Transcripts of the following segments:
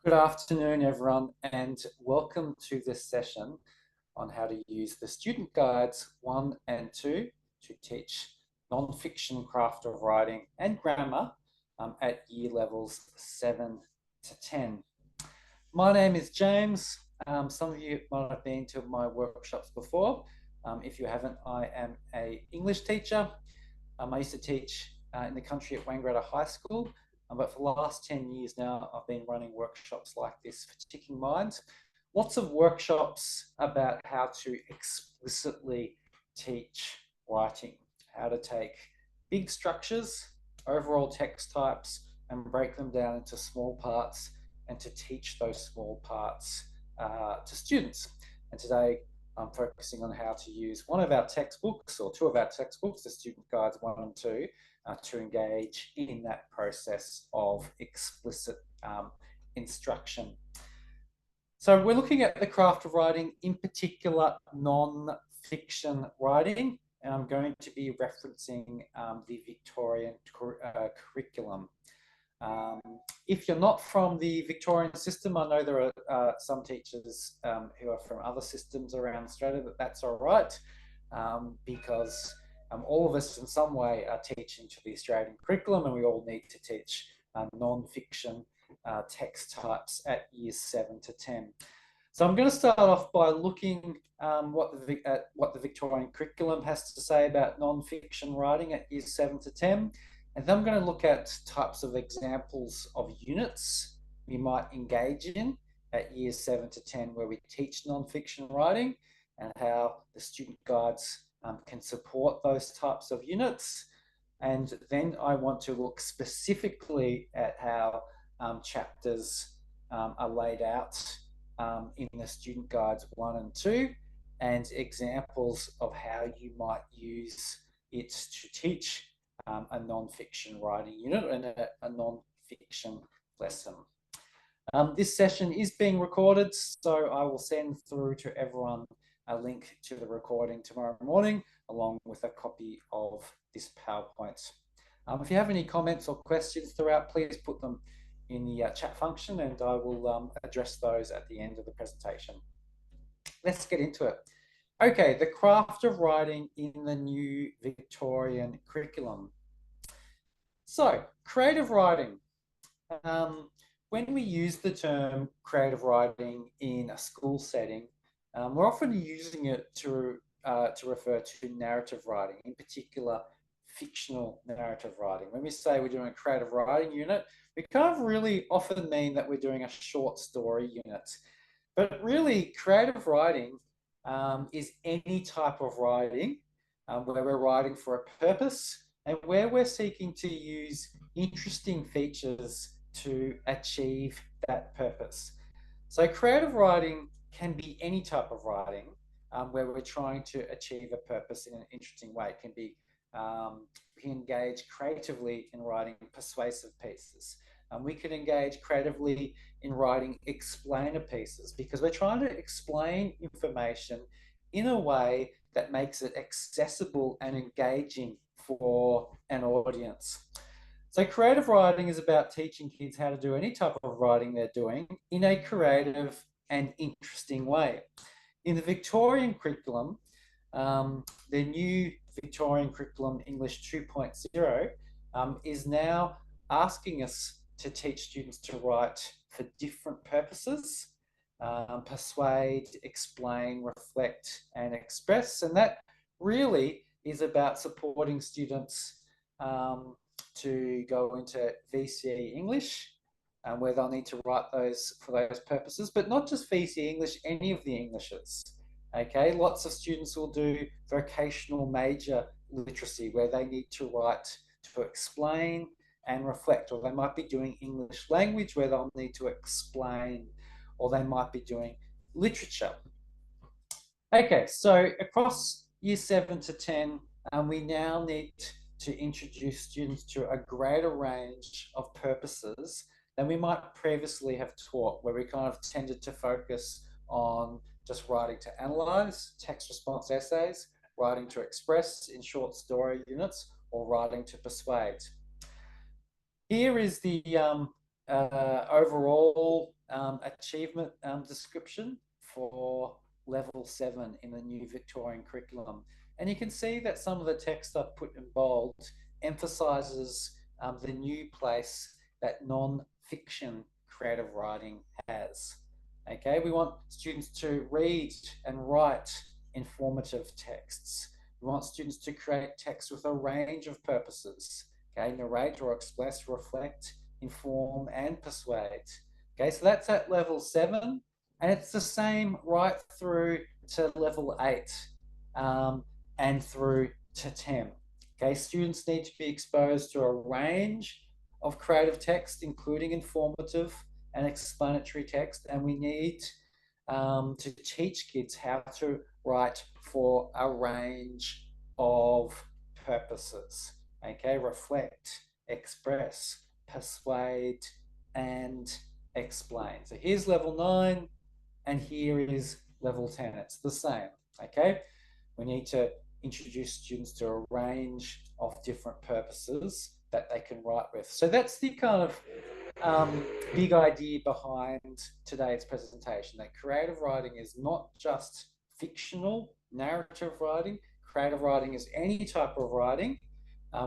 Good afternoon, everyone, and welcome to this session on how to use the student guides 1 and 2 to teach non-fiction craft of writing and grammar at year levels 7 to 10. My name is James. Some of you might have been to my workshops before. If you haven't, I am an English teacher. I used to teach in the country at Wangaratta High School, but for the last 10 years now, I've been running workshops like this for Ticking Minds. Lots of workshops about how to explicitly teach writing, how to take big structures, overall text types, and break them down into small parts and to teach those small parts to students. And today, I'm focusing on how to use one of our textbooks or two of our textbooks, the Student Guides 1 and 2, to engage in that process of explicit instruction. So we're looking at the craft of writing, in particular non-fiction writing, and I'm going to be referencing the Victorian curriculum. If you're not from the Victorian system, I know there are some teachers who are from other systems around Australia, but that's all right, because all of us in some way are teaching to the Australian curriculum, and we all need to teach non-fiction text types at years 7 to 10. So I'm going to start off by looking at what the Victorian curriculum has to say about non-fiction writing at years 7 to 10. And then I'm going to look at types of examples of units we might engage in at years 7 to 10 where we teach non-fiction writing and how the student guides can support those types of units. And then I want to look specifically at how chapters are laid out in the student guides 1 and 2 and examples of how you might use it to teach a non-fiction writing unit and a non-fiction lesson. This session is being recorded, so I will send through to everyone a link to the recording tomorrow morning, along with a copy of this PowerPoint. If you have any comments or questions throughout, please put them in the chat function and I will address those at the end of the presentation. Let's get into it. Okay, the craft of writing in the new Victorian curriculum. So, creative writing. When we use the term creative writing in a school setting, we're often using it to refer to narrative writing, in particular fictional narrative writing. When we say we're doing a creative writing unit, we kind of really often mean that we're doing a short story unit. But really, creative writing is any type of writing where we're writing for a purpose and where we're seeking to use interesting features to achieve that purpose. So creative writing can be any type of writing where we're trying to achieve a purpose in an interesting way. It can be, we can engage creatively in writing persuasive pieces. We can engage creatively in writing explainer pieces because we're trying to explain information in a way that makes it accessible and engaging for an audience. So creative writing is about teaching kids how to do any type of writing they're doing in a creative and interesting way. In the Victorian curriculum, the new Victorian Curriculum English 2.0 is now asking us to teach students to write for different purposes, persuade, explain, reflect, and express. And that really is about supporting students to go into VCE English, where they'll need to write those for those purposes, but not just VCE English, any of the Englishes. Okay, lots of students will do vocational major literacy, where they need to write to explain and reflect, or they might be doing English language where they'll need to explain, or they might be doing literature. Okay, so across year 7 to 10, we now need to introduce students to a greater range of purposes than we might previously have taught, where we kind of tended to focus on just writing to analyze, text response essays, writing to express in short story units, or writing to persuade. Here is the overall achievement description for level 7 in the new Victorian curriculum. And you can see that some of the text I've put in bold emphasises the new place that non-fiction creative writing has. Okay, we want students to read and write informative texts. We want students to create text with a range of purposes. Okay, narrate or express, reflect, inform, and persuade. Okay, so that's at level 7, and it's the same right through to level 8 and through to 10. Okay, students need to be exposed to a range of creative text, including informative and explanatory text, and we need to teach kids how to write for a range of purposes. Okay, reflect, express, persuade, and explain. So here's level 9, and here is level 10. It's the same. Okay, we need to introduce students to a range of different purposes that they can write with. So that's the kind of big idea behind today's presentation, that creative writing is not just fictional narrative writing. Creative writing is any type of writing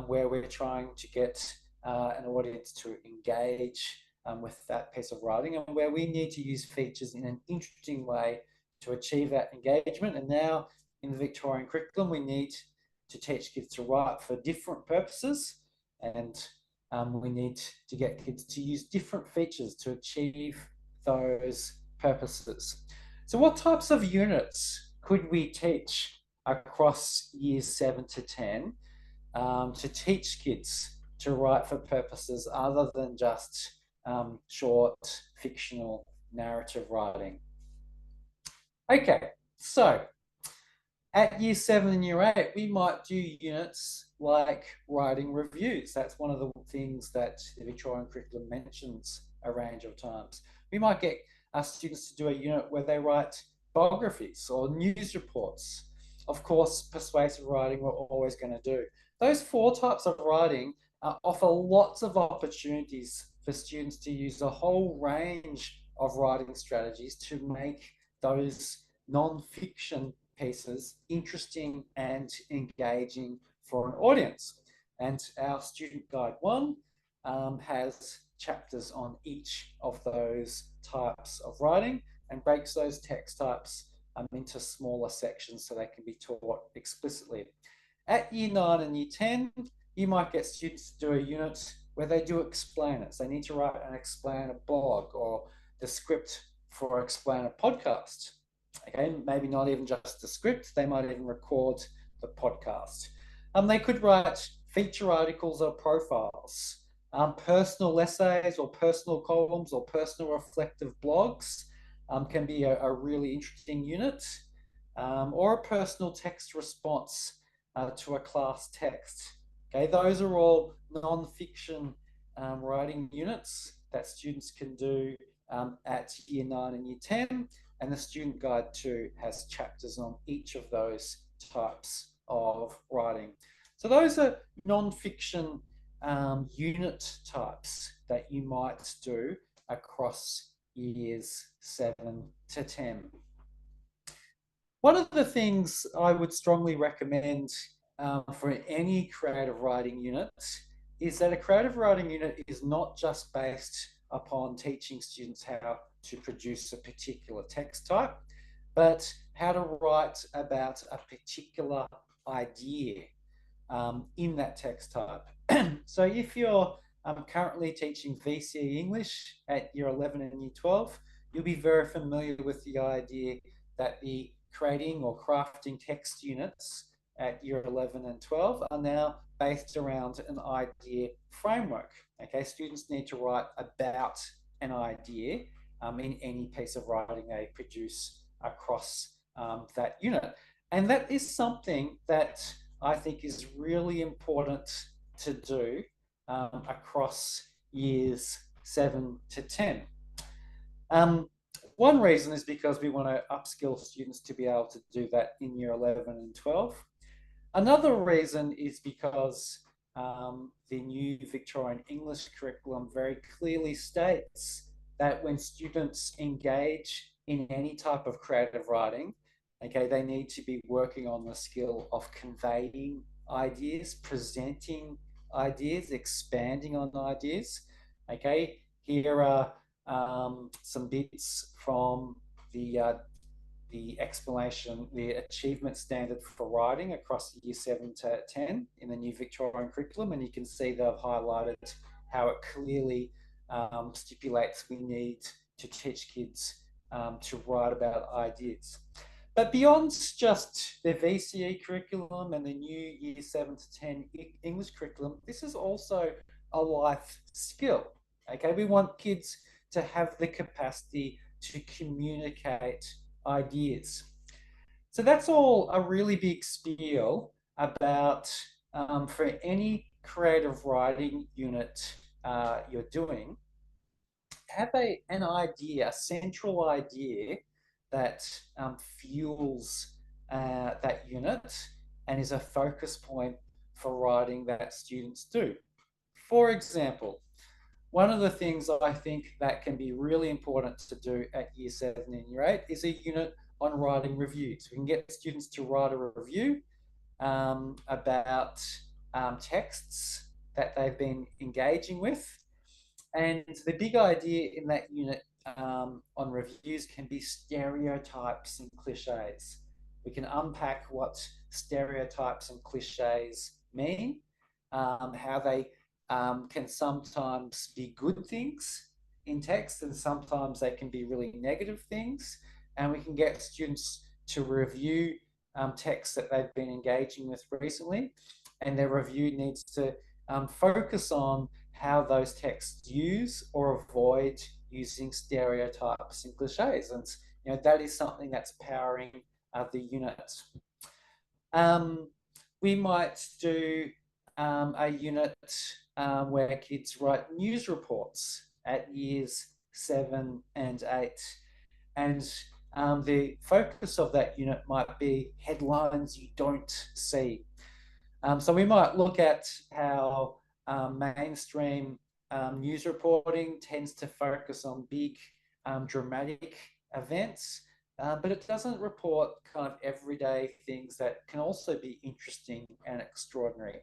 where we're trying to get an audience to engage with that piece of writing, and where we need to use features in an interesting way to achieve that engagement. And now in the Victorian curriculum, we need to teach kids to write for different purposes, and we need to get kids to use different features to achieve those purposes. So what types of units could we teach across years 7 to 10 to teach kids to write for purposes other than just short fictional narrative writing? Okay, so at year 7 and year 8, we might do units like writing reviews. That's one of the things that the Victorian curriculum mentions a range of times. We might get our students to do a unit where they write biographies or news reports. Of course, persuasive writing we're always going to do. Those 4 types of writing offer lots of opportunities for students to use a whole range of writing strategies to make those non-fiction pieces interesting and engaging for an audience. And our student guide 1 has chapters on each of those types of writing and breaks those text types into smaller sections so they can be taught explicitly. At year 9 and year 10, you might get students to do a unit where they do explainers. They need to write and explain a blog or the script for explain a podcast. Okay, maybe not even just the script, they might even record the podcast. They could write feature articles or profiles, personal essays or personal columns or personal reflective blogs can be a really interesting unit, or a personal text response to a class text. Okay, those are all non-fiction writing units that students can do at year 9 and year 10, and the student guide 2 has chapters on each of those types of writing. So those are non-fiction unit types that you might do across years 7 to 10. One of the things I would strongly recommend for any creative writing unit is that a creative writing unit is not just based upon teaching students how to produce a particular text type, but how to write about a particular idea in that text type. So if you're currently teaching VCE English at year 11 and year 12, you'll be very familiar with the idea that the creating or crafting text units at year 11 and 12 are now based around an idea framework. Okay, students need to write about an idea in any piece of writing they produce across that unit. And that is something that I think is really important to do across years 7 to 10. One reason is because we want to upskill students to be able to do that in year 11 and 12. Another reason is because the new Victorian English curriculum very clearly states that when students engage in any type of creative writing, okay, they need to be working on the skill of conveying ideas, presenting ideas, expanding on ideas. Okay, here are some bits from the explanation, the achievement standard for writing across year 7 to 10 in the new Victorian curriculum. And you can see they've highlighted how it clearly stipulates we need to teach kids to write about ideas. But beyond just the VCE curriculum and the new year 7 to 10 English curriculum, this is also a life skill. Okay, we want kids to have the capacity to communicate ideas. So that's all a really big spiel about for any creative writing unit you're doing, have an idea, a central idea that fuels that unit and is a focus point for writing that students do. For example, one of the things I think that can be really important to do at year 7 and year 8 is a unit on writing reviews. We can get students to write a review about texts that they've been engaging with. And the big idea in that unit on reviews can be stereotypes and cliches. We can unpack what stereotypes and cliches mean, how they can sometimes be good things in text, and sometimes they can be really negative things. And we can get students to review texts that they've been engaging with recently, and their review needs to focus on how those texts use or avoid using stereotypes and cliches. And that is something that's powering the unit. We might do a unit where kids write news reports at years 7 and 8. And the focus of that unit might be headlines you don't see. So we might look at how mainstream news reporting tends to focus on big dramatic events, but it doesn't report kind of everyday things that can also be interesting and extraordinary.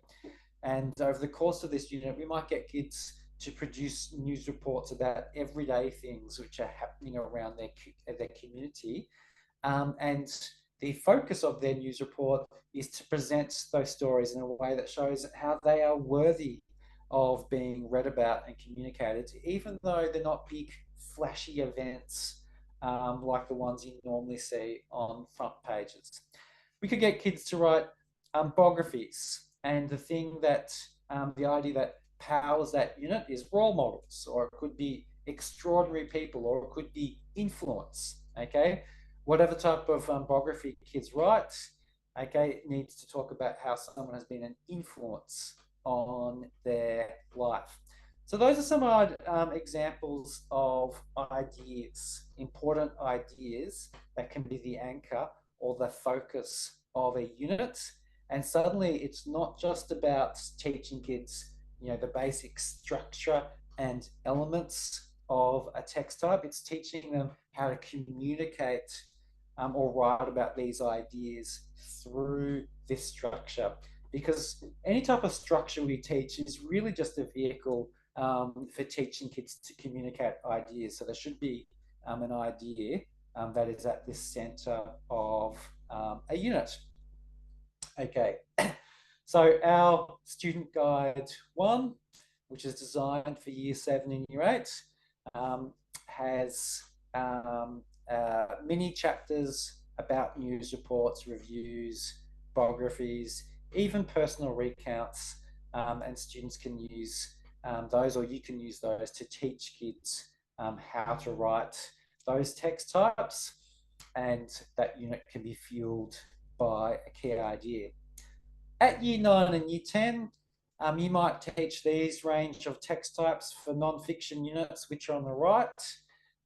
And over the course of this unit, we might get kids to produce news reports about everyday things which are happening around their community. And the focus of their news report is to present those stories in a way that shows how they are worthy of being read about and communicated, even though they're not big, flashy events like the ones you normally see on front pages. We could get kids to write biographies, and the idea that powers that unit is role models, or it could be extraordinary people, or it could be influence. Okay, whatever type of biography kids write, okay, needs to talk about how someone has been an influence on their life. So those are some examples of ideas, important ideas that can be the anchor or the focus of a unit. And suddenly it's not just about teaching kids, the basic structure and elements of a text type. It's teaching them how to communicate or write about these ideas through this structure. Because any type of structure we teach is really just a vehicle for teaching kids to communicate ideas. So there should be an idea that is at the center of a unit. Okay, so our student guide 1, which is designed for year 7 and year 8, has mini chapters about news reports, reviews, biographies, even personal recounts, and students can use those, or you can use those to teach kids how to write those text types, and that unit can be fueled by a key idea. At year 9 and year 10, you might teach these range of text types for non-fiction units, which are on the right,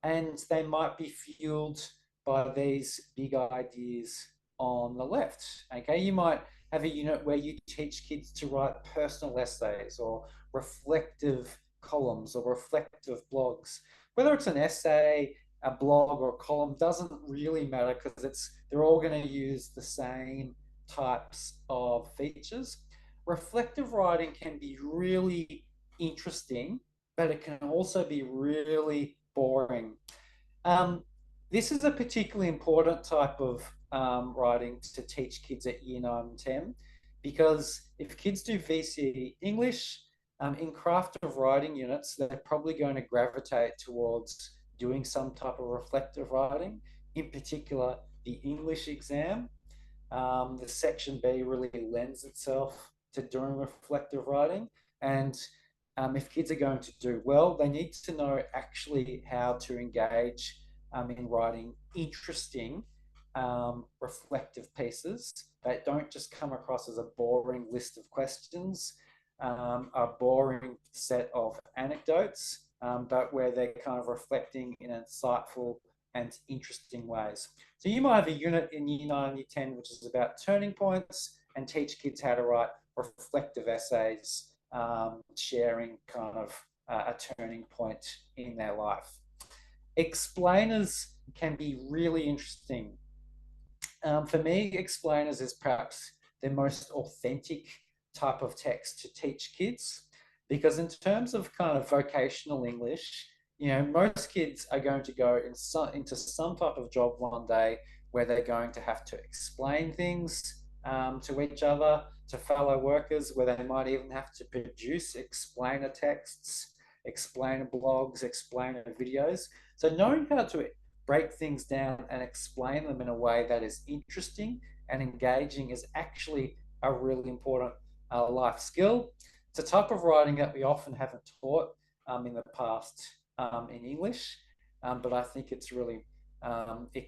and they might be fueled by these big ideas on the left. Okay, you might have a unit where you teach kids to write personal essays or reflective columns or reflective blogs. Whether it's an essay, a blog, or a column doesn't really matter because they're all going to use the same types of features. Reflective writing can be really interesting, but it can also be really boring. Um, this is a particularly important type of writing to teach kids at year 9 and 10 because if kids do VCE English, in craft of writing units, they're probably going to gravitate towards doing some type of reflective writing, in particular the English exam. The section B really lends itself to doing reflective writing. And if kids are going to do well, they need to know actually how to engage in writing interesting reflective pieces that don't just come across as a boring list of questions, a boring set of anecdotes, but where they're kind of reflecting in insightful and interesting ways. So you might have a unit in year 9, year 10, which is about turning points and teach kids how to write reflective essays, sharing kind of a turning point in their life. Explainers can be really interesting. For me, explainers is perhaps the most authentic type of text to teach kids because in terms of kind of vocational English, most kids are going to go into some type of job one day where they're going to have to explain things to each other, to fellow workers, where they might even have to produce explainer texts, explainer blogs, explainer videos. So knowing how to break things down and explain them in a way that is interesting and engaging is actually a really important life skill. It's a type of writing that we often haven't taught in the past in English, but I think it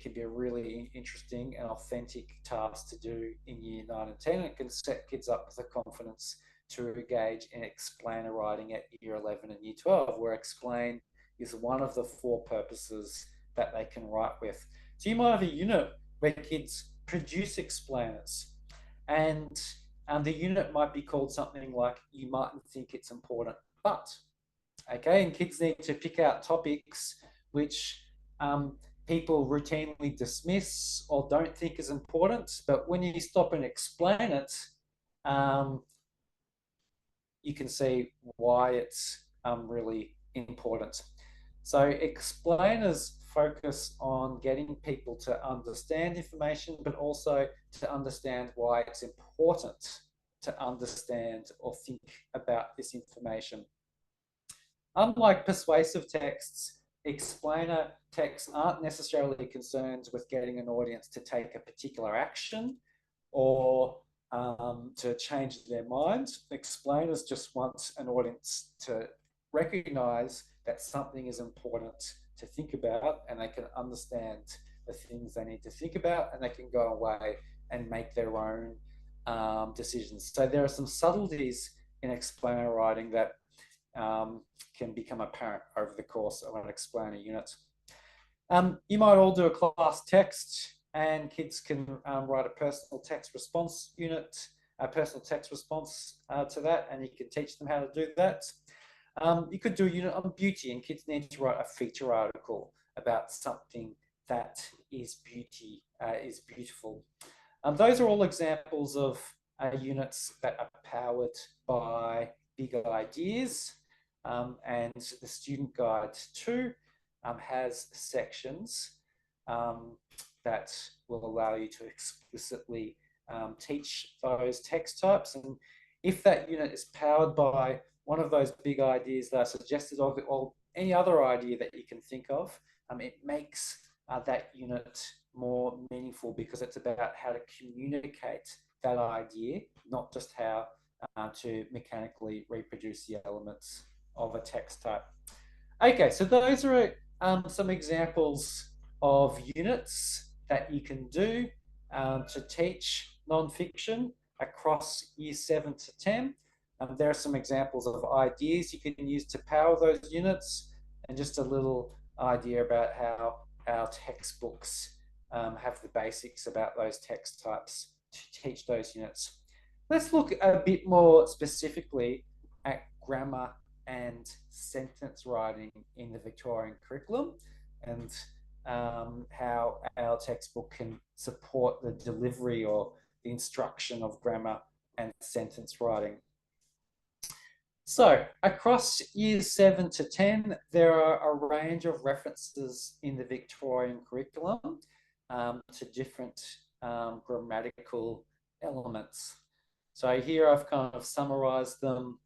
can be a really interesting and authentic task to do in year 9 and 10. It can set kids up with the confidence to engage in explainer writing at year 11 and year 12, where explain is one of the 4 purposes that they can write with. So you might have a unit where kids produce explainers, and the unit might be called something like "You mightn't think it's important, but." Okay, and kids need to pick out topics which people routinely dismiss or don't think is important, but when you stop and explain it, um, you can see why it's really important. So explainers focus on getting people to understand information, but also to understand why it's important to understand or think about this information. Unlike persuasive texts, explainer texts aren't necessarily concerned with getting an audience to take a particular action or to change their minds. Explainers just want an audience to recognize that something is important to think about and they can understand the things they need to think about and they can go away and make their own decisions. So there are some subtleties in explainer writing that can become apparent over the course of an explainer unit. You might all do a class text and kids can write a personal text response unit, a personal text response to that, and you can teach them how to do that. You could do a unit on beauty and kids need to write a feature article about something that is beautiful. Those are all examples of units that are powered by big ideas. And the student guide too has sections that will allow you to explicitly teach those text types. And if that unit is powered by one of those big ideas that I suggested, or any other idea that you can think of, it makes that unit more meaningful because it's about how to communicate that idea, not just how to mechanically reproduce the elements of a text type. Okay, so those are some examples of units that you can do to teach non-fiction across year 7 to 10. There are some examples of ideas you can use to power those units and just a little idea about how our textbooks have the basics about those text types to teach those units. let's look a bit more specifically at grammar and sentence writing in the Victorian curriculum, and how our textbook can support the delivery or the instruction of grammar and sentence writing. So, across years 7 to 10, there are a range of references in the Victorian curriculum to different grammatical elements. So, here I've kind of summarized them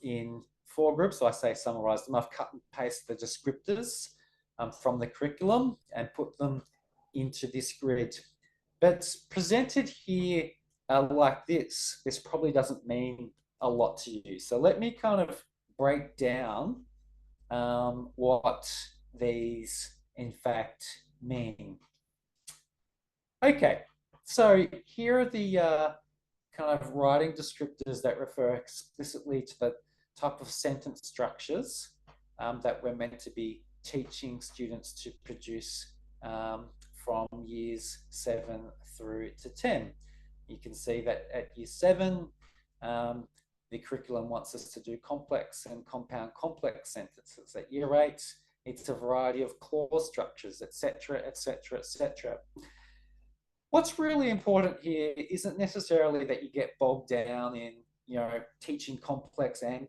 in 4 groups. So, I say summarized them, I've cut and pasted the descriptors from the curriculum and put them into this grid. But presented here like this probably doesn't mean a lot to you. So let me kind of break down what these in fact mean. Okay, so here are the kind of writing descriptors that refer explicitly to the type of sentence structures that we're meant to be teaching students to produce from years 7 through to 10. You can see that at year 7, the curriculum wants us to do complex and compound complex sentences. At year 8, it's a variety of clause structures, etc., etc., etc. What's really important here isn't necessarily that you get bogged down in, teaching complex and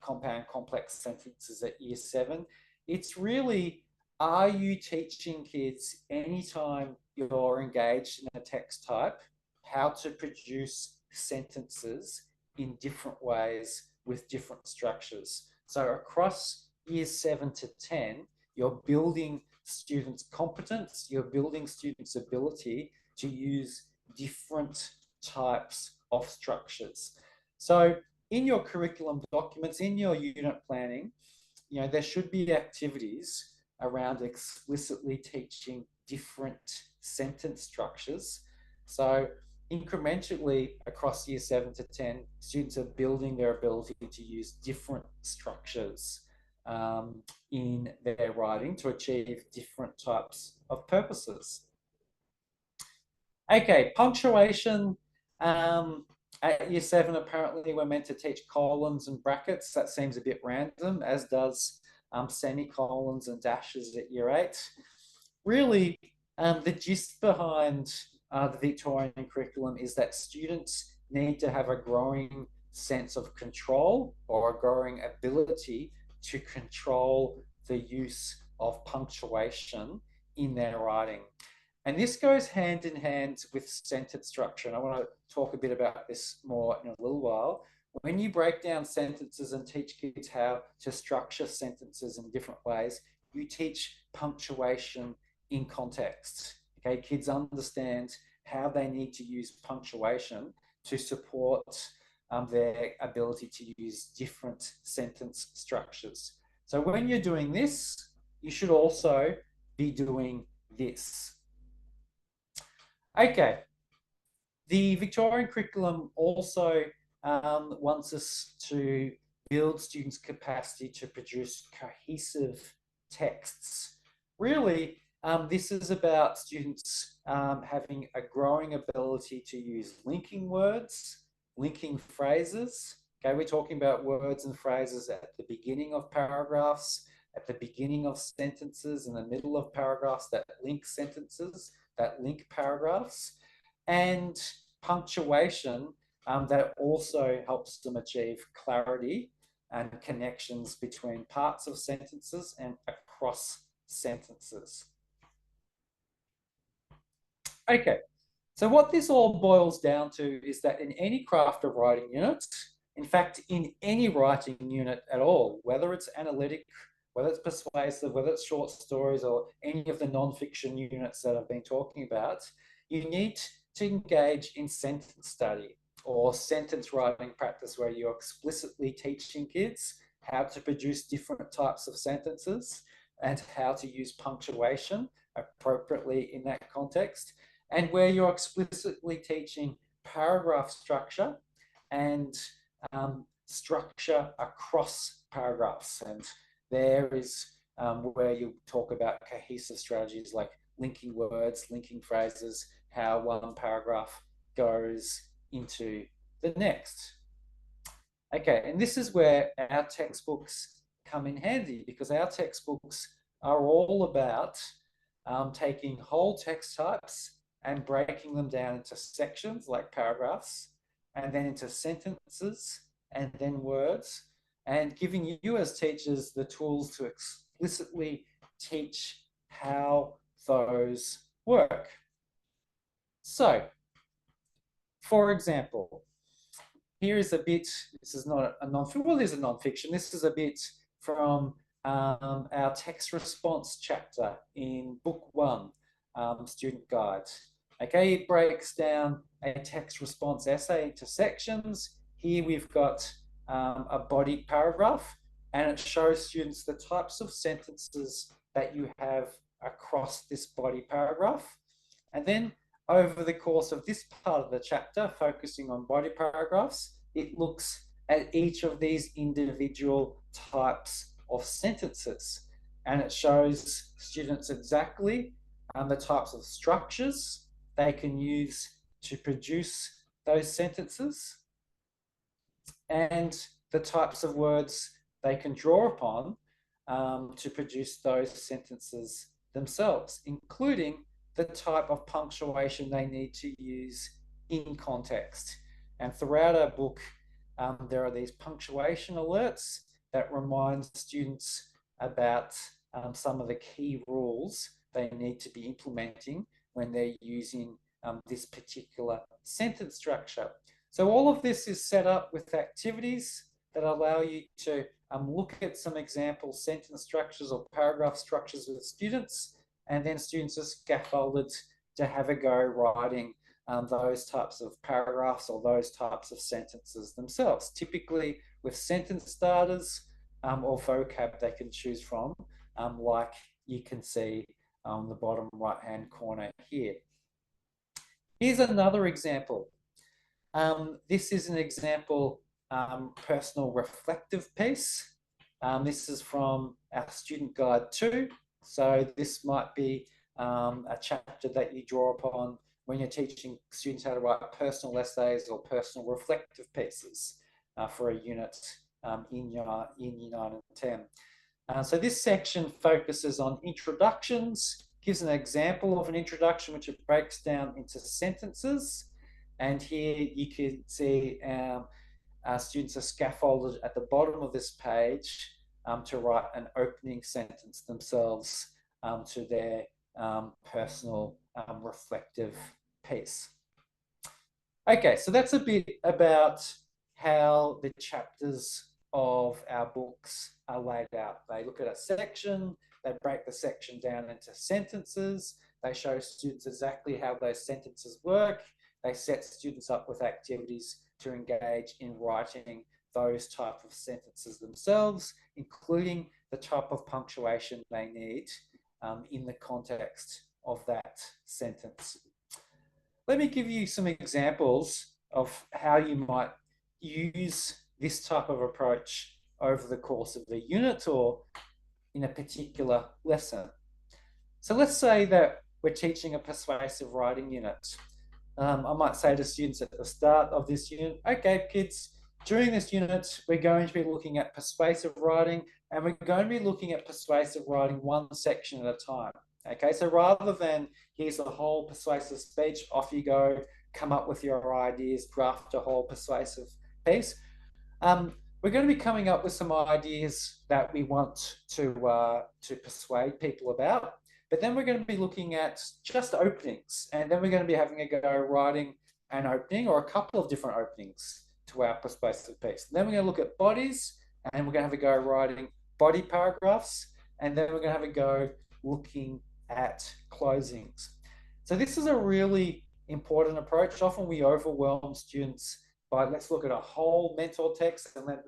compound complex sentences at year 7. It's really, are you teaching kids anytime you're engaged in a text type how to produce sentences in different ways with different structures? So across years 7 to 10, you're building students' competence, you're building students' ability to use different types of structures. So in your curriculum documents, in your unit planning, there should be activities around explicitly teaching different sentence structures. So incrementally across year 7 to 10, students are building their ability to use different structures in their writing to achieve different types of purposes. Okay, punctuation. At year 7, apparently we're meant to teach colons and brackets. That seems a bit random, as does semicolons and dashes at year 8. Really, the gist behind the Victorian curriculum is that students need to have a growing sense of control or a growing ability to control the use of punctuation in their writing. And this goes hand in hand with sentence structure. And I want to talk a bit about this more in a little while. When you break down sentences and teach kids how to structure sentences in different ways, you teach punctuation in context. Okay, kids understand how they need to use punctuation to support their ability to use different sentence structures. So when you're doing this, you should also be doing this. Okay, the Victorian curriculum also wants us to build students' capacity to produce cohesive texts. Really, this is about students having a growing ability to use linking words, linking phrases. Okay, we're talking about words and phrases at the beginning of paragraphs, at the beginning of sentences, in the middle of paragraphs that link sentences, that link paragraphs, and punctuation that also helps them achieve clarity and connections between parts of sentences and across sentences. Okay, so what this all boils down to is that in any craft of writing unit, in fact, in any writing unit at all, whether it's analytic, whether it's persuasive, whether it's short stories, or any of the non-fiction units that I've been talking about, you need to engage in sentence study or sentence writing practice where you're explicitly teaching kids how to produce different types of sentences and how to use punctuation appropriately in that context, and where you're explicitly teaching paragraph structure and structure across paragraphs. And there is where you talk about cohesive strategies like linking words, linking phrases, how one paragraph goes into the next. Okay, and this is where our textbooks come in handy, because our textbooks are all about taking whole text types and breaking them down into sections like paragraphs, and then into sentences, and then words, and giving you as teachers the tools to explicitly teach how those work. So, for example, here is a bit, this is not a non-fiction, well, it is a non-fiction. This is a bit from our text response chapter in book 1, student guide. Okay, it breaks down a text response essay into sections. Here we've got a body paragraph, and it shows students the types of sentences that you have across this body paragraph. And then over the course of this part of the chapter, focusing on body paragraphs, it looks at each of these individual types of sentences, and it shows students exactly the types of structures they can use to produce those sentences, and the types of words they can draw upon to produce those sentences themselves, including the type of punctuation they need to use in context. And throughout our book, there are these punctuation alerts that remind students about some of the key rules they need to be implementing when they're using this particular sentence structure. So all of this is set up with activities that allow you to look at some example sentence structures or paragraph structures with students, and then students are scaffolded to have a go writing those types of paragraphs or those types of sentences themselves, typically with sentence starters or vocab they can choose from, like you can see on the bottom right-hand corner here. Here's another example. This is an example personal reflective piece. This is from our student guide 2. So this might be a chapter that you draw upon when you're teaching students how to write personal essays or personal reflective pieces for a unit in Year 9 and 10. So this section focuses on introductions, gives an example of an introduction which it breaks down into sentences. And here you can see students are scaffolded at the bottom of this page to write an opening sentence themselves to their personal reflective piece. Okay, so that's a bit about how the chapters of our books are laid out. They look at a section, they break the section down into sentences, they show students exactly how those sentences work, they set students up with activities to engage in writing those type of sentences themselves, including the type of punctuation they need in the context of that sentence. Let me give you some examples of how you might use this type of approach over the course of a unit or in a particular lesson. So let's say that we're teaching a persuasive writing unit. I might say to students at the start of this unit, okay, kids, during this unit, we're going to be looking at persuasive writing, and we're going to be looking at persuasive writing one section at a time. Okay, so rather than here's a whole persuasive speech, off you go, come up with your ideas, draft a whole persuasive piece. We're going to be coming up with some ideas that we want to persuade people about. But then we're going to be looking at just openings, and then we're going to be having a go writing an opening or a couple of different openings to our persuasive piece. Then we're going to look at bodies, and we're going to have a go writing body paragraphs, and then we're going to have a go looking at closings. So this is a really important approach. Often we overwhelm students by let's look at a whole mentor text and then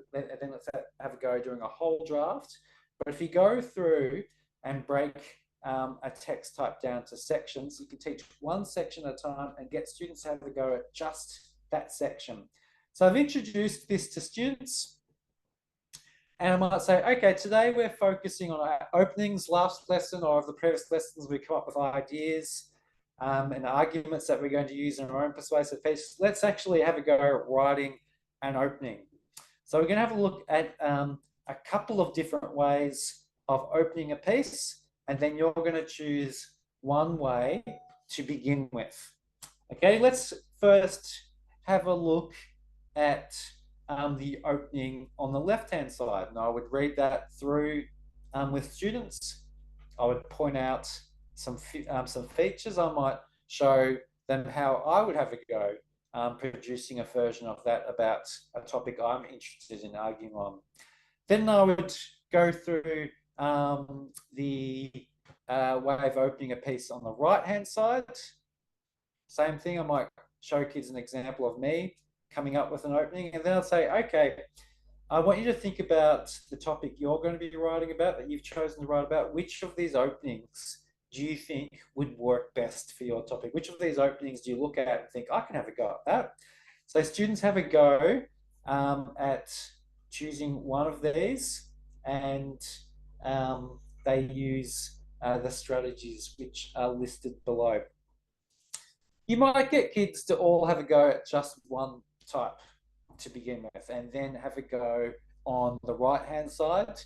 let's have a go doing a whole draft. But if you go through and break a text type down to sections, you can teach one section at a time and get students to have a go at just that section. So I've introduced this to students, and I might say, okay, today we're focusing on our openings. Last lesson or of the previous lessons, we come up with ideas and arguments that we're going to use in our own persuasive piece, let's actually have a go at writing an opening. So we're going to have a look at a couple of different ways of opening a piece, and then you're going to choose one way to begin with. Okay, let's first have a look at the opening on the left-hand side. And I would read that through with students. I would point out some features. I might show them how I would have a go producing a version of that about a topic I'm interested in arguing on. Then I would go through the way of opening a piece on the right-hand side. Same thing, I might show kids an example of me coming up with an opening, and then I'll say, okay, I want you to think about the topic you're going to be writing about, that you've chosen to write about. Which of these openings do you think would work best for your topic? Which of these openings do you look at and think, I can have a go at that? So students have a go at choosing one of these, and they use the strategies which are listed below. You might get kids to all have a go at just one type to begin with, and then have a go on the right-hand side.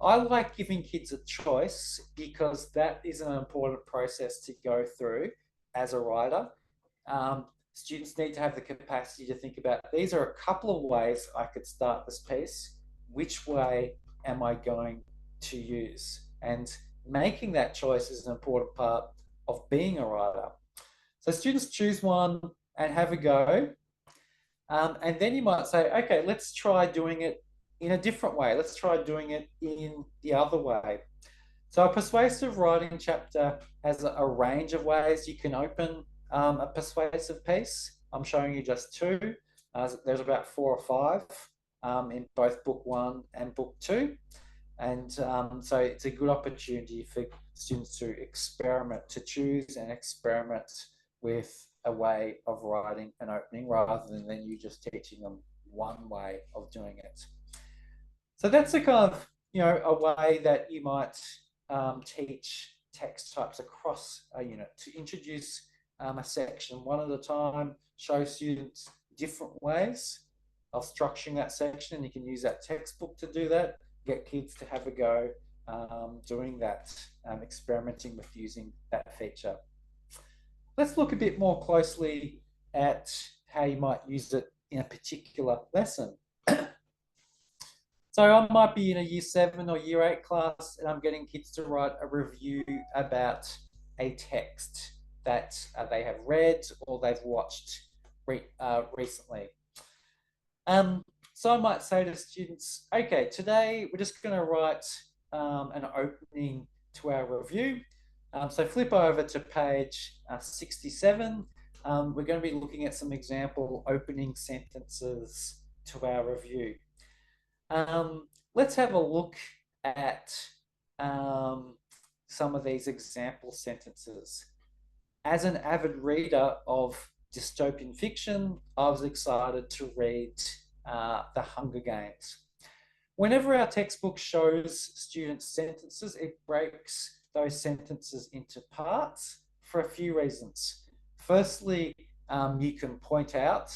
I like giving kids a choice because that is an important process to go through as a writer. Students need to have the capacity to think about, these are a couple of ways I could start this piece. Which way am I going to use? And making that choice is an important part of being a writer. So students choose one and have a go. And then you might say, okay, let's try doing it in a different way. Let's try doing it in the other way. So a persuasive writing chapter has a range of ways you can open a persuasive piece. I'm showing you just two. There's about 4 or 5 in both book 1 and book 2. And so it's a good opportunity for students to experiment, to choose and experiment with a way of writing an opening rather than you just teaching them one way of doing it. So that's a kind of, a way that you might teach text types across a unit, to introduce a section one at a time, show students different ways of structuring that section, and you can use that textbook to do that, get kids to have a go doing that, experimenting with using that feature. Let's look a bit more closely at how you might use it in a particular lesson. So I might be in a year 7 or year 8 class, and I'm getting kids to write a review about a text that they have read or they've watched recently. So I might say to students, okay, today we're just going to write an opening to our review. So flip over to page 67. We're going to be looking at some example opening sentences to our review. Let's have a look at some of these example sentences. As an avid reader of dystopian fiction, I was excited to read The Hunger Games. Whenever our textbook shows students sentences, it breaks those sentences into parts for a few reasons. Firstly, you can point out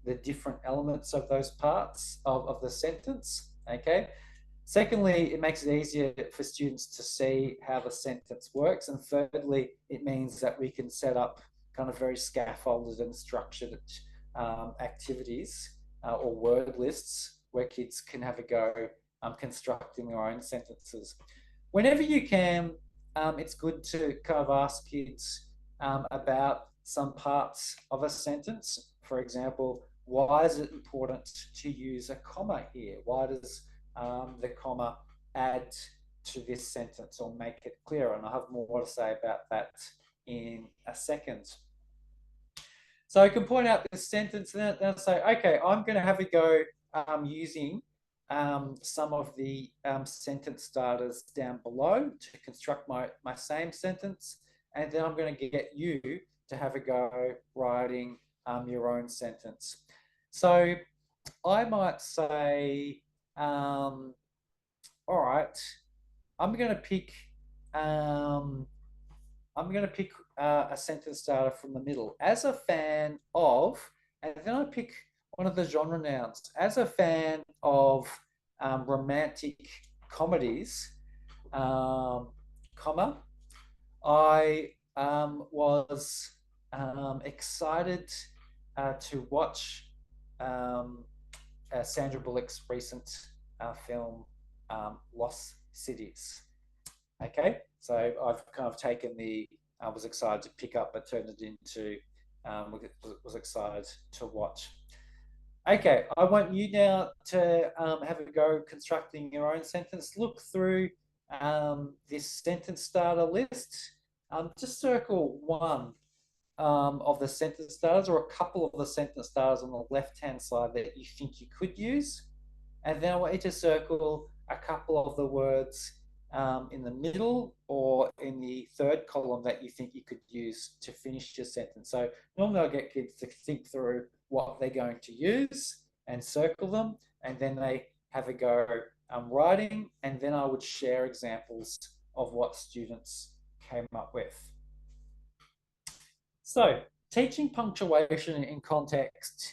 the different elements of those parts of the sentence, okay? Secondly, it makes it easier for students to see how the sentence works. And thirdly, it means that we can set up kind of very scaffolded and structured activities or word lists where kids can have a go constructing their own sentences. Whenever you can, it's good to kind of ask kids about some parts of a sentence. For example, why is it important to use a comma here? Why does the comma add to this sentence or make it clearer? And I'll have more to say about that in a second. So I can point out this sentence and then say, okay, I'm going to have a go using some of the sentence starters down below to construct my same sentence. And then I'm going to get you to have a go writing your own sentence. So I might say, all right, I'm going to pick I'm going to pick a sentence starter from the middle. As a fan of, and then I pick one of the genre nouns. As a fan of romantic comedies, comma, I was excited to watch um, Sandra Bullock's recent film, Lost Cities. Okay, so I've kind of taken the I was excited to pick up, but turned it into was excited to watch. Okay, I want you now to have a go constructing your own sentence. Look through this sentence starter list. Just circle one of the sentence starters or a couple of the sentence starters on the left-hand side that you think you could use. And then I want you to circle a couple of the words in the middle or in the third column that you think you could use to finish your sentence. So normally I get kids to think through what they're going to use and circle them, and then they have a go writing, and then I would share examples of what students came up with. So, teaching punctuation in context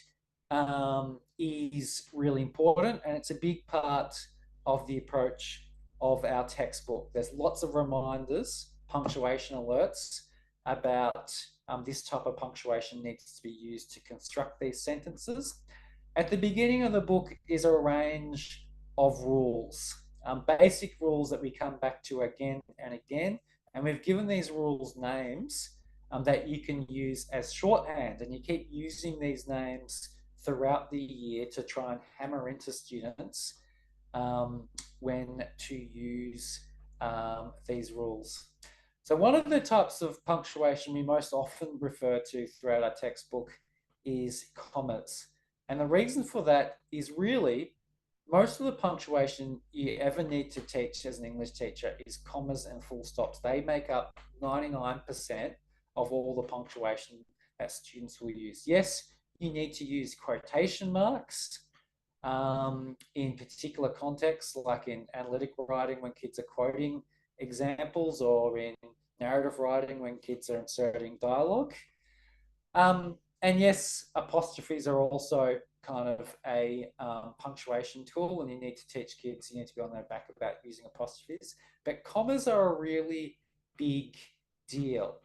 is really important, and it's a big part of the approach of our textbook. There's lots of reminders, punctuation alerts about this type of punctuation needs to be used to construct these sentences. At the beginning of the book is a range of rules, basic rules that we come back to again and again. And we've given these rules names that you can use as shorthand. And you keep using these names throughout the year to try and hammer into students when to use these rules. So one of the types of punctuation we most often refer to throughout our textbook is commas. And the reason for that is really most of the punctuation you ever need to teach as an English teacher is commas and full stops. They make up 99% of all the punctuation that students will use. Yes, you need to use quotation marks in particular contexts, like in analytical writing when kids are quoting examples, or in narrative writing when kids are inserting dialogue. And yes, apostrophes are also kind of a punctuation tool, and you need to teach kids, you need to be on their back about using apostrophes. But commas are a really big deal.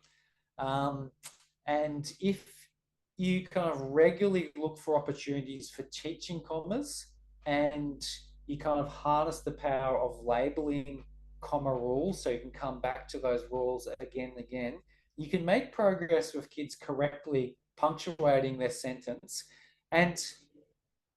And if you kind of regularly look for opportunities for teaching commas, and you kind of harness the power of labeling comma rules, so you can come back to those rules again and again, you can make progress with kids correctly punctuating their sentence. And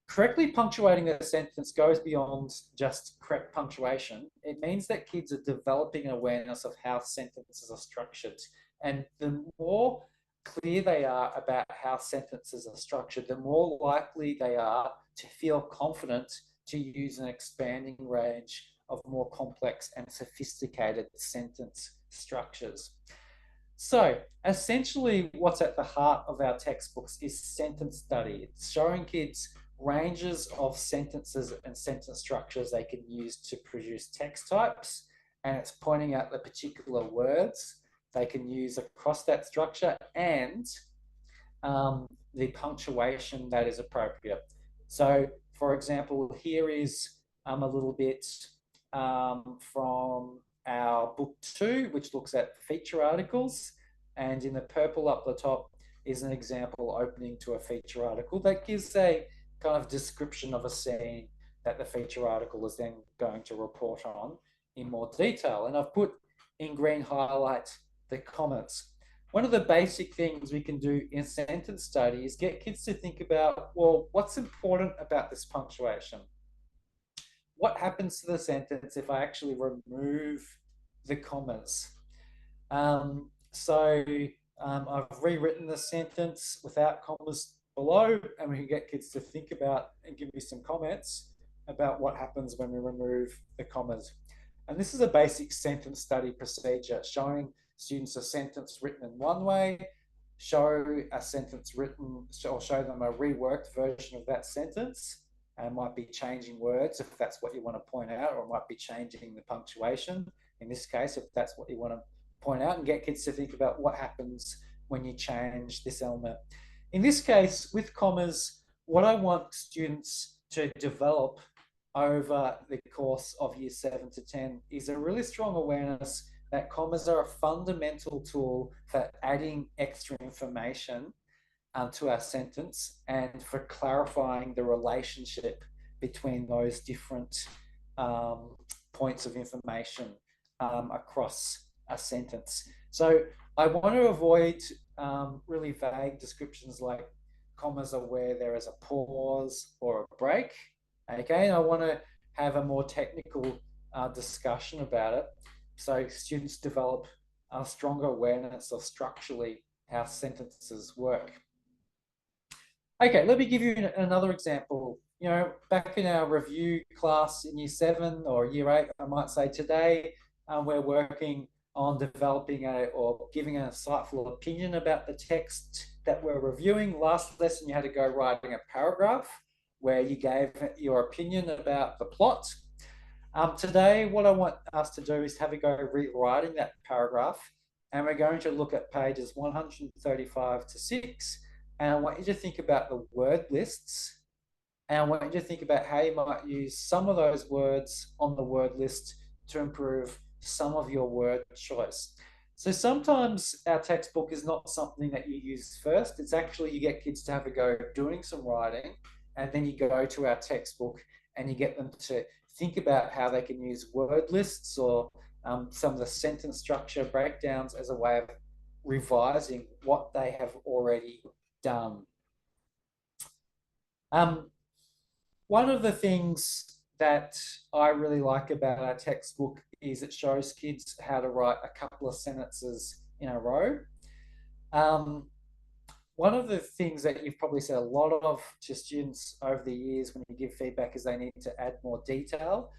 correctly punctuating their sentence goes beyond just correct punctuation. It means that kids are developing an awareness of how sentences are structured. And the more clear they are about how sentences are structured, the more likely they are to feel confident to use an expanding range of more complex and sophisticated sentence structures. So essentially what's at the heart of our textbooks is sentence study. It's showing kids ranges of sentences and sentence structures they can use to produce text types, and it's pointing out the particular words they can use across that structure and the punctuation that is appropriate. So, for example, here is a little bit from our book 2, which looks at feature articles. And in the purple up the top is an example opening to a feature article that gives a kind of description of a scene that the feature article is then going to report on in more detail. And I've put in green highlight the comments. One of the basic things we can do in sentence study is get kids to think about, well, what's important about this punctuation? What happens to the sentence if I actually remove the commas? I've rewritten the sentence without commas below, and we can get kids to think about and give me some comments about what happens when we remove the commas. And this is a basic sentence study procedure, showing students a sentence written in one way, show a sentence written, or show them a reworked version of that sentence, and might be changing words if that's what you want to point out, or might be changing the punctuation. In this case, if that's what you want to point out and get kids to think about what happens when you change this element. In this case, with commas, what I want students to develop over the course of year 7 to 10 is a really strong awareness that commas are a fundamental tool for adding extra information to our sentence and for clarifying the relationship between those different points of information across a sentence. So I want to avoid really vague descriptions like commas are where there is a pause or a break. Okay, and I want to have a more technical discussion about it so students develop a stronger awareness of structurally how sentences work. Okay, let me give you another example. You know, back in our review class in year 7 or year 8, I might say today, we're working on developing or giving an insightful opinion about the text that we're reviewing. Last lesson, you had to go writing a paragraph where you gave your opinion about the plot. Today, what I want us to do is have a go rewriting that paragraph, and we're going to look at pages 135 to 6, and I want you to think about the word lists, and I want you to think about how you might use some of those words on the word list to improve some of your word choice. So sometimes our textbook is not something that you use first. It's actually you get kids to have a go doing some writing, and then you go to our textbook and you get them to think about how they can use word lists or some of the sentence structure breakdowns as a way of revising what they have already done. One of the things that I really like about our textbook is it shows kids how to write a couple of sentences in a row. One of the things that you've probably said a lot of to students over the years when you give feedback is they need to add more detail.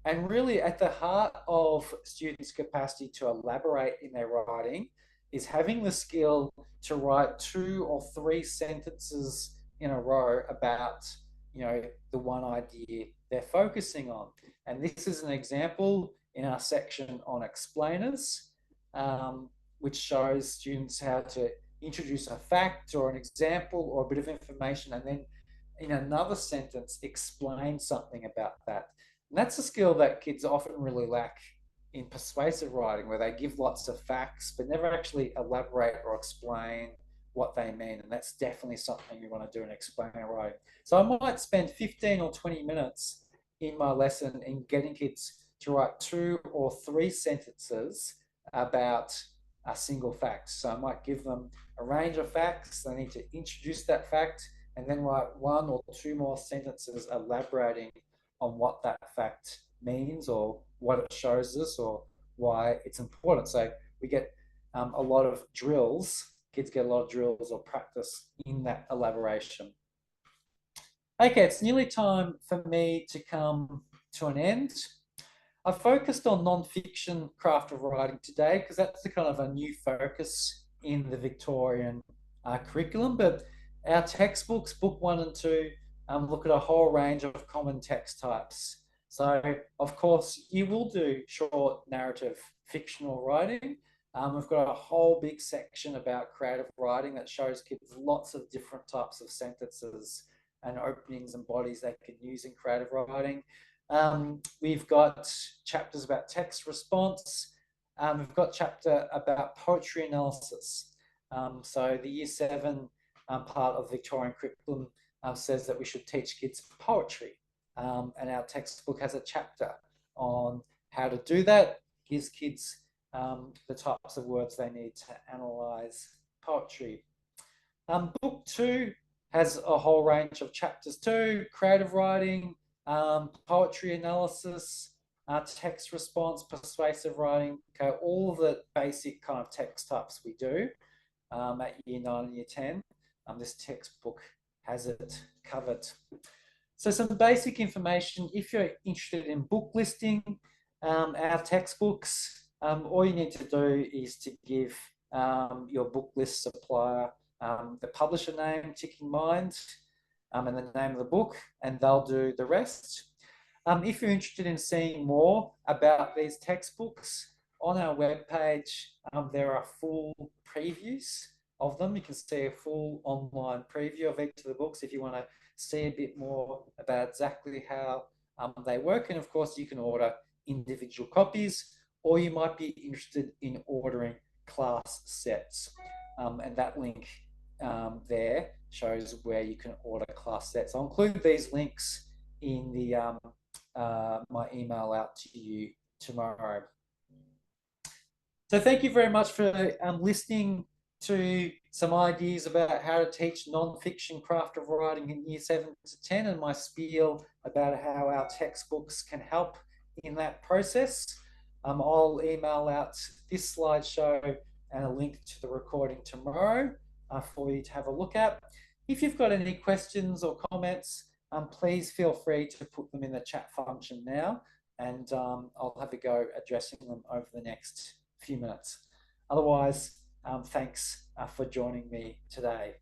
And really, at the heart of students' capacity to elaborate in their writing is having the skill to write 2 or 3 sentences in a row about, you know, the one idea they're focusing on. And this is an example in our section on explainers, which shows students how to introduce a fact or an example or a bit of information, and then in another sentence explain something about that. And that's a skill that kids often really lack in persuasive writing, where they give lots of facts but never actually elaborate or explain what they mean. And that's definitely something you want to do in explainer writing. So I might spend 15 or 20 minutes in my lesson in getting kids to write 2 or 3 sentences about a single fact. So I might give them a range of facts. They need to introduce that fact and then write 1 or 2 more sentences elaborating on what that fact means or what it shows us or why it's important. So we get a lot of drills. Kids get a lot of drills or practice in that elaboration. Okay, it's nearly time for me to come to an end. I focused on non-fiction craft of writing today because that's the kind of a new focus in the Victorian curriculum. But our textbooks, book 1 and 2, look at a whole range of common text types. So, of course, you will do short narrative fictional writing. We've got a whole big section about creative writing that shows kids lots of different types of sentences and openings and bodies they can use in creative writing. We've got chapters about text response. We've got a chapter about poetry analysis. So the year 7 part of Victorian Curriculum says that we should teach kids poetry. And our textbook has a chapter on how to do that, gives kids the types of words they need to analyse poetry. Book 2 has a whole range of chapters too: creative writing, poetry analysis, text response, persuasive writing, okay, all the basic kind of text types we do at year 9 and year 10. This textbook has it covered. So some basic information, if you're interested in book listing our textbooks, all you need to do is to give your book list supplier the publisher name, Ticking Mind, and the name of the book, and they'll do the rest. If you're interested in seeing more about these textbooks, on our webpage, there are full previews of them. You can see a full online preview of each of the books if you want to see a bit more about exactly how they work. And of course, you can order individual copies, or you might be interested in ordering class sets. And that link there shows where you can order class sets. I'll include these links in the my email out to you tomorrow. So thank you very much for listening to some ideas about how to teach non-fiction craft of writing in year 7 to 10 and my spiel about how our textbooks can help in that process. I'll email out this slideshow and a link to the recording tomorrow for you to have a look at. If you've got any questions or comments, please feel free to put them in the chat function now, and I'll have a go addressing them over the next few minutes. Otherwise, thanks for joining me today.